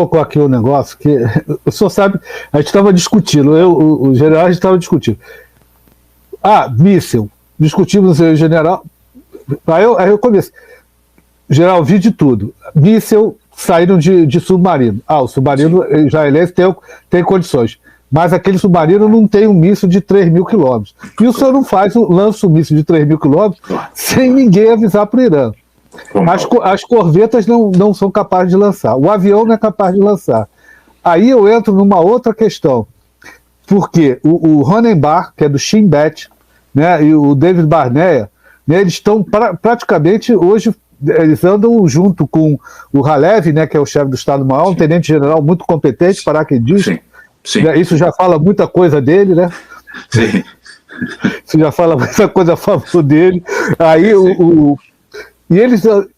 colocou aqui um negócio que o senhor sabe, a gente estava discutindo, o general, a gente estava discutindo. Míssil, discutimos eu e o general, aí eu comecei, general, vi de tudo, míssil saíram de submarino, o submarino israelense tem condições, mas aquele submarino não tem um míssil de 3.000 quilômetros, e o senhor não lança um míssil de 3.000 quilômetros sem ninguém avisar para o Irã. As corvetas não são capazes de lançar. O avião não é capaz de lançar. Aí eu entro numa outra questão. Porque o Ronenbar, que é do Shin Bet, né, e o David Barnea, né, eles estão praticamente hoje, eles andam junto com o Halevi, né, que é o chefe do Estado-Maior, um tenente-general muito competente, paraquedista. Sim. Isso já fala muita coisa dele, né? Sim. Isso já fala muita coisa a favor dele. Aí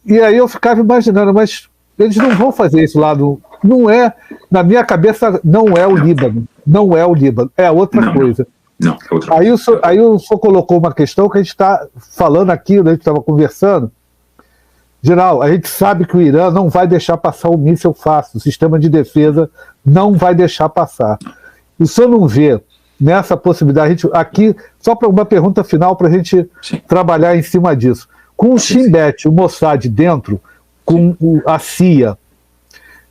E aí eu ficava imaginando, mas eles não vão fazer isso lá não é, na minha cabeça, não é o Líbano. Não é o Líbano, é outra coisa. Não, é outra coisa. Aí o senhor colocou uma questão que a gente está falando aqui, né, a gente estava conversando. General, a gente sabe que o Irã não vai deixar passar o míssil fácil, o sistema de defesa não vai deixar passar. O senhor não vê nessa possibilidade, aqui, só para uma pergunta final para a gente trabalhar em cima disso. Com o Shin Bet, o Mossad dentro, com a CIA,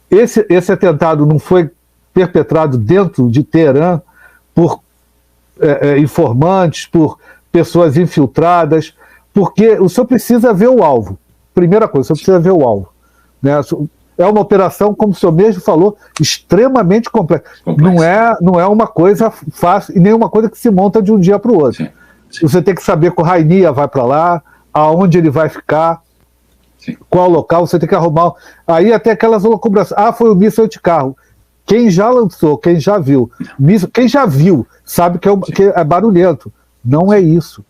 esse atentado não foi perpetrado dentro de Teherã por informantes, por pessoas infiltradas, porque o senhor precisa ver o alvo. Primeira coisa, o senhor precisa ver o alvo. Né? É uma operação, como o senhor mesmo falou, extremamente complexa. Não é uma coisa fácil e nem uma coisa que se monta de um dia para o outro. Você tem que saber que o Rainia vai para lá, aonde ele vai ficar, qual local, você tem que arrumar. Aí até aquelas loucuras. Foi o míssil de carro. Quem já lançou, quem já viu, quem já viu, sabe que é barulhento. Não é isso.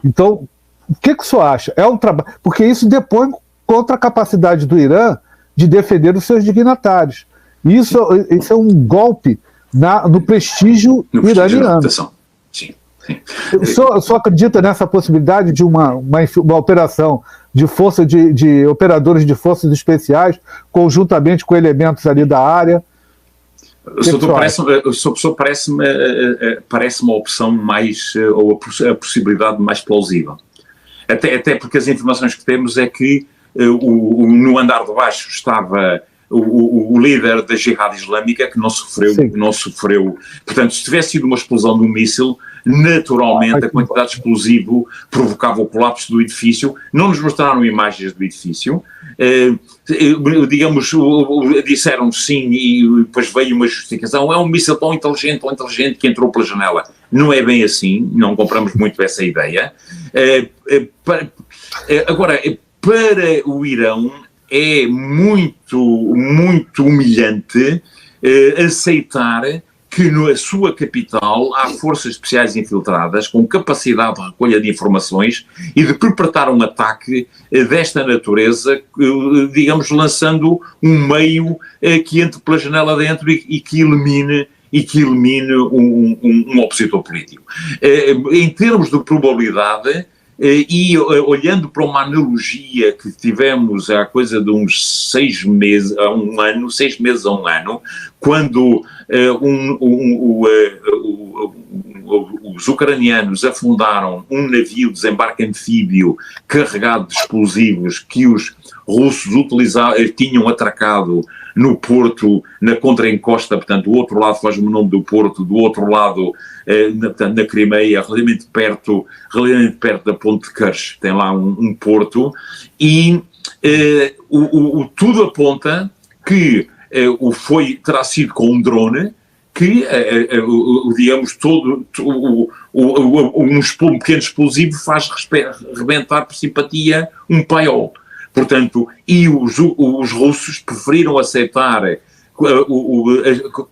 Então, o que o senhor acha? É um trabalho. Porque isso depõe contra a capacidade do Irã de defender os seus dignatários. Isso é um golpe no prestígio iraniano. Sim. O senhor acredita nessa possibilidade de uma operação de força de operadores de forças especiais, conjuntamente com elementos ali da área? Parece uma opção mais, ou a possibilidade mais plausível. Até porque as informações que temos é que no andar de baixo estava o líder da Jihad Islâmica, que não sofreu. Portanto, se tivesse sido uma explosão de um míssil, naturalmente a quantidade de explosivo provocava o colapso do edifício. Não nos mostraram imagens do edifício, digamos, disseram sim e depois veio uma justificação. É um míssil tão inteligente que entrou pela janela. Não é bem assim, não compramos muito essa ideia. Agora, para o Irão é muito, muito humilhante aceitar que na sua capital há forças especiais infiltradas com capacidade de recolha de informações e de perpetrar um ataque desta natureza, digamos, lançando um meio que entre pela janela dentro e que elimine um opositor político. Em termos de probabilidade, e olhando para uma analogia que tivemos há coisa de uns 6 meses a um ano, quando os ucranianos afundaram um navio de desembarque anfíbio carregado de explosivos que os russos tinham atracado no porto, na contraencosta, portanto, do outro lado, faz-me o nome do porto, do outro lado, na Crimeia, relativamente perto da ponte de Kerch, tem lá um porto, e tudo aponta que terá sido com um drone, que, digamos, um pequeno explosivo faz rebentar por simpatia um paiol. Portanto, e os russos preferiram aceitar,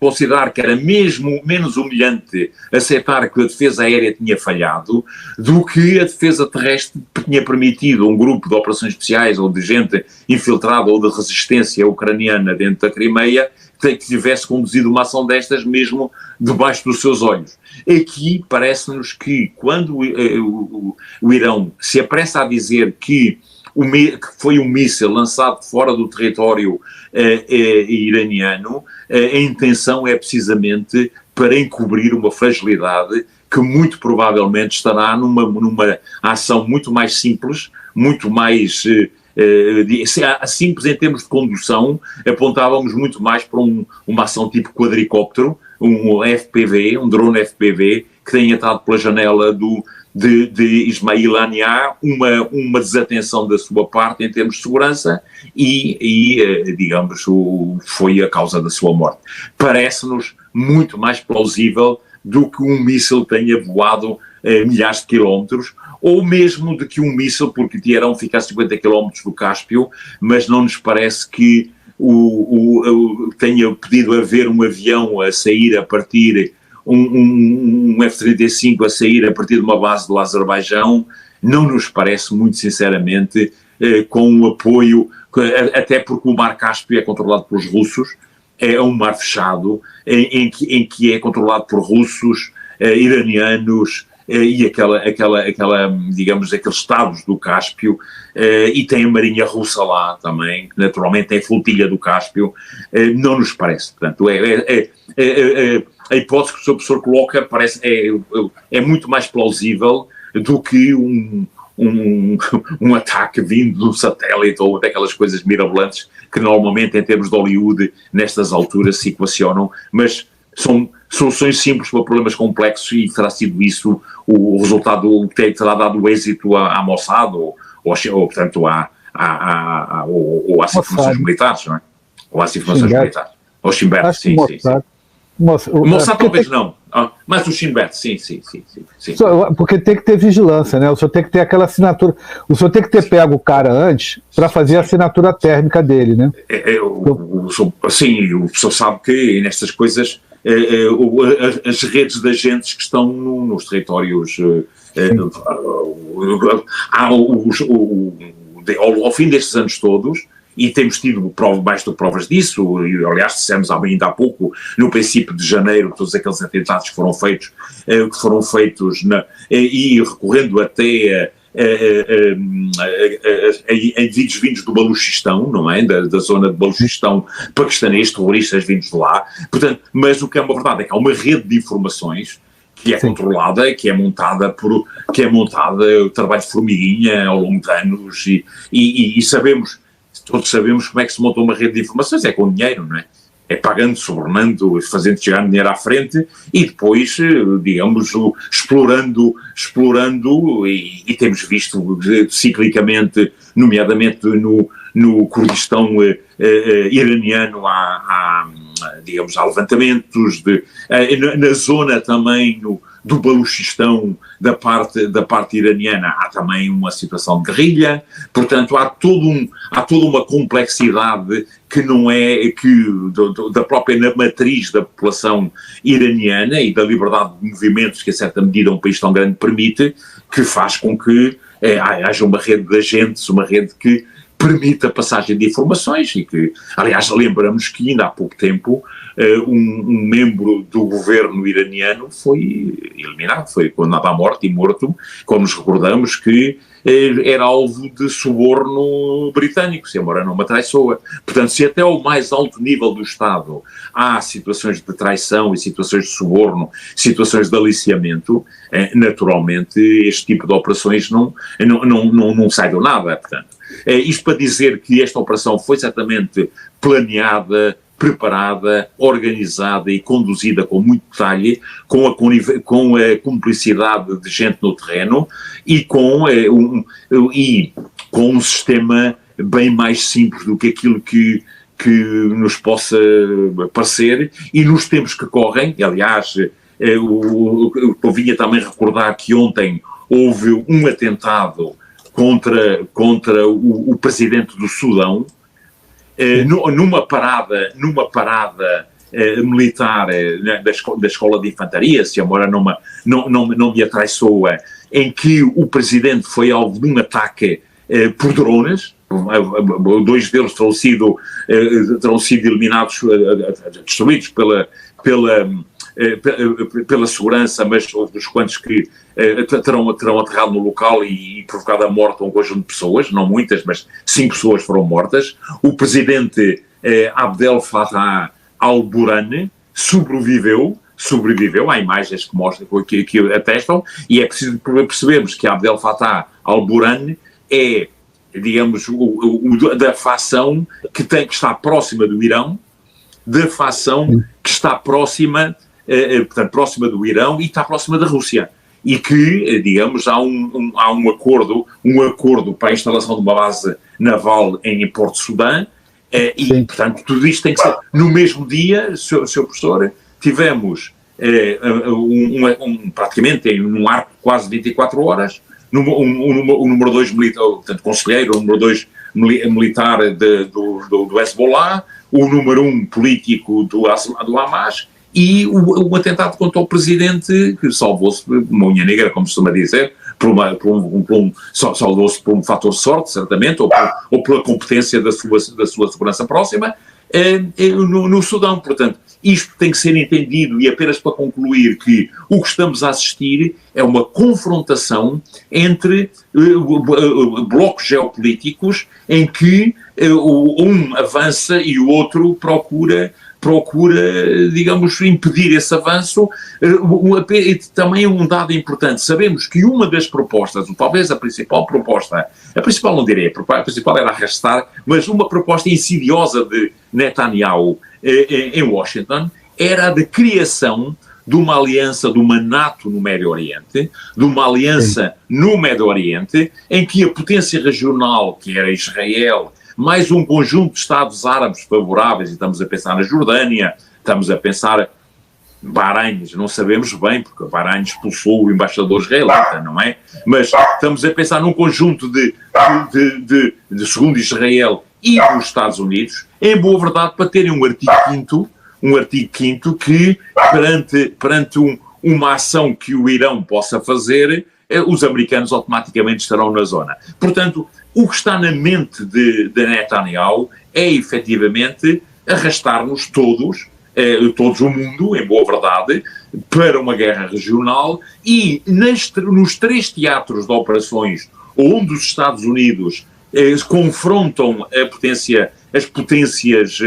considerar que era mesmo menos humilhante aceitar que a defesa aérea tinha falhado do que a defesa terrestre tinha permitido um grupo de operações especiais ou de gente infiltrada ou de resistência ucraniana dentro da Crimeia que tivesse conduzido uma ação destas mesmo debaixo dos seus olhos. Aqui parece-nos que quando o Irão se apressa a dizer que que foi um míssil lançado fora do território iraniano, a intenção é precisamente para encobrir uma fragilidade que muito provavelmente estará numa ação muito mais simples, muito mais simples em termos de condução. Apontávamos muito mais para uma ação tipo quadricóptero, um FPV, um drone FPV, que tenha entrado pela janela de Ismail Haniyeh, uma desatenção da sua parte em termos de segurança digamos, foi a causa da sua morte. Parece-nos muito mais plausível do que um míssil tenha voado milhares de quilómetros, ou mesmo de que um míssil, porque Teherão fica a 50 quilómetros do Cáspio, mas não nos parece que tenha pedido a ver um avião a sair a partir, um F-35 a sair a partir de uma base do Azerbaijão. Não nos parece, muito sinceramente, com o apoio, até porque o Mar Cáspio é controlado pelos russos, é um mar fechado, em que é controlado por russos, iranianos, e digamos, aqueles estados do Cáspio, e tem a Marinha Russa lá também, que naturalmente tem a flotilha do Cáspio. Não nos parece. Portanto, a hipótese que o Sr. Professor coloca é muito mais plausível do que um ataque vindo do satélite ou daquelas coisas mirabolantes que normalmente, em termos de Hollywood, nestas alturas se equacionam, mas são soluções simples para problemas complexos, e terá sido isso o resultado que terá dado o êxito à Mossad ou portanto, às informações militares, não é? Ou às informações militares. Ou Shin Bet, sim. Mossad talvez não, mas o Shin Bet, sim. Porque tem que ter vigilância, né? O senhor tem que ter aquela assinatura, o senhor tem que ter pego o cara antes para fazer a assinatura térmica dele, né? Sim, o professor sabe que nestas coisas as redes de agentes que estão nos territórios, ao fim destes anos todos, e temos tido mais do que provas disso, e aliás dissemos ainda há pouco, no princípio de janeiro, todos aqueles atentados que foram feitos, e recorrendo até em vídeos vindos do Baluchistão, não é? Da zona de Baluchistão, paquistanês, terroristas vindos de lá. Portanto, mas o que é uma verdade é que há uma rede de informações que é controlada, que é montada o trabalho de formiguinha ao longo de anos, e todos sabemos como é que se monta uma rede de informações, é com dinheiro, não é? É pagando, subornando, fazendo chegar dinheiro à frente e depois, digamos, explorando e temos visto ciclicamente, nomeadamente no Kurdistão iraniano, digamos, há levantamentos, na zona também do Baluchistão, da parte iraniana, há também uma situação de guerrilha. Portanto, há toda uma complexidade que não é da própria matriz da população iraniana e da liberdade de movimentos que, a certa medida, um país tão grande permite, que faz com que haja uma rede de agentes, uma rede que permite a passagem de informações, e que, aliás, lembramos que ainda há pouco tempo um membro do governo iraniano foi eliminado, foi condenado à morte e morto, como nos recordamos que era alvo de suborno britânico, se embora não uma traiçoa. Portanto, se até ao mais alto nível do Estado há situações de traição e situações de suborno, situações de aliciamento, naturalmente este tipo de operações não sai do nada. Portanto, isto para dizer que esta operação foi certamente planeada, preparada, organizada e conduzida com muito detalhe, com a cumplicidade de gente no terreno e com um sistema bem mais simples do que aquilo que nos possa parecer, e nos tempos que correm. Aliás, eu vinha também recordar que ontem houve um atentado contra o presidente do Sudão, numa parada militar da escola de infantaria, se embora não me atraiçoa, em que o presidente foi alvo de um ataque por drones. 2 deles terão sido eliminados, destruídos pela segurança, mas houve uns quantos que terão aterrado no local e provocado a morte a um conjunto de pessoas, não muitas, mas 5 pessoas foram mortas. O presidente Abdel Fattah al-Burhan sobreviveu, há imagens que mostram, que atestam, e é preciso percebermos que Abdel Fattah al-Burhan é, digamos, da facção que está próxima do Irão, da facção que está próxima, portanto, próxima do Irão e está próxima da Rússia. E que, digamos, há um acordo para a instalação de uma base naval em Porto Sudão, e, portanto, tudo isto tem que ser. No mesmo dia, Sr. Professor, tivemos praticamente num arco de quase 24 horas, o número 2 militar, portanto, conselheiro, o número 2 militar do Hezbollah, o número 1 político do Hamas e o atentado contra o presidente, que salvou-se uma unha negra, como se costuma dizer, salvou-se por um fator de sorte, certamente, ou pela competência da sua segurança próxima, no Sudão. Portanto, isto tem que ser entendido, e apenas para concluir que o que estamos a assistir é uma confrontação entre blocos geopolíticos em que um avança e o outro procura, digamos, impedir esse avanço. Também um dado importante, sabemos que uma das propostas, ou talvez a principal não direi, a principal era arrastar, mas uma proposta insidiosa de Netanyahu em Washington, era a de criação de uma aliança, de uma NATO no Médio Oriente, de uma aliança no Médio Oriente, em que a potência regional, que era Israel, mais um conjunto de Estados árabes favoráveis, e estamos a pensar na Jordânia, estamos a pensar Bahrein, não sabemos bem, porque Bahrein expulsou o embaixador israelita, não é? Mas estamos a pensar num conjunto de segundo Israel e dos Estados Unidos, em boa verdade, para terem um artigo 5º que, perante uma ação que o Irão possa fazer, os americanos automaticamente estarão na zona. Portanto, o que está na mente de Netanyahu é, efetivamente, arrastar-nos todos o mundo, em boa verdade, para uma guerra regional e nos 3 teatros de operações onde os Estados Unidos confrontam as potências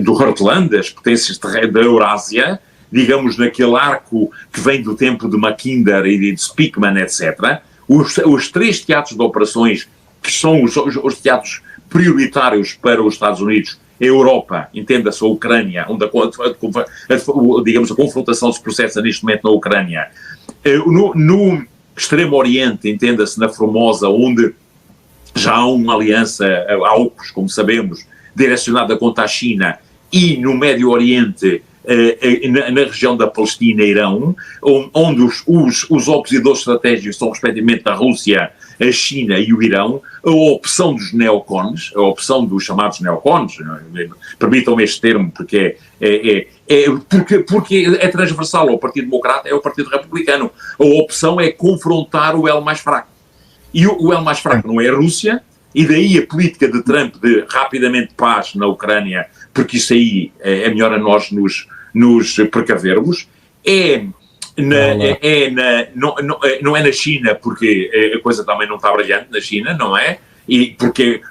do Heartland, as potências da Eurásia, digamos, naquele arco que vem do tempo de Mackinder e de Speakman, etc., os 3 teatros de operações que são os teatros prioritários para os Estados Unidos, a Europa, entenda-se a Ucrânia, onde digamos, a confrontação se processa neste momento na Ucrânia, no Extremo Oriente, entenda-se na Formosa, onde já há uma aliança, a AUKUS, como sabemos, direcionada contra a China, e no Médio Oriente, na região da Palestina e Irão, onde os opositores estratégicos são respectivamente a Rússia, a China e o Irão, a opção dos neocons, a opção dos chamados neocons, permitam-me este termo, porque é transversal ao Partido Democrata, é ao Partido Republicano. A opção é confrontar o elo mais fraco. E o elo mais fraco não é a Rússia, e daí a política de Trump de rapidamente paz na Ucrânia, porque isso aí é melhor a nós nos precavermos, não é na China, porque a coisa também não está brilhante na China, não é? E porque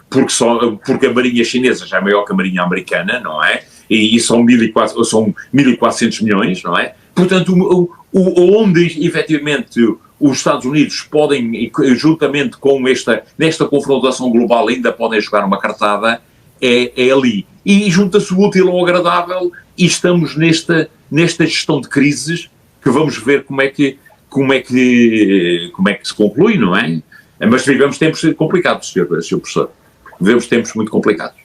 a marinha chinesa já é maior que a marinha americana, não é? E são 1.400 milhões, não é? Portanto, onde efetivamente os Estados Unidos podem, juntamente com nesta confrontação global, ainda podem jogar uma cartada, é ali. E junta-se o útil ao agradável, e estamos nesta gestão de crises, que vamos ver como é que se conclui, não é? Mas vivemos tempos complicados, Sr. Professor. Vivemos tempos muito complicados.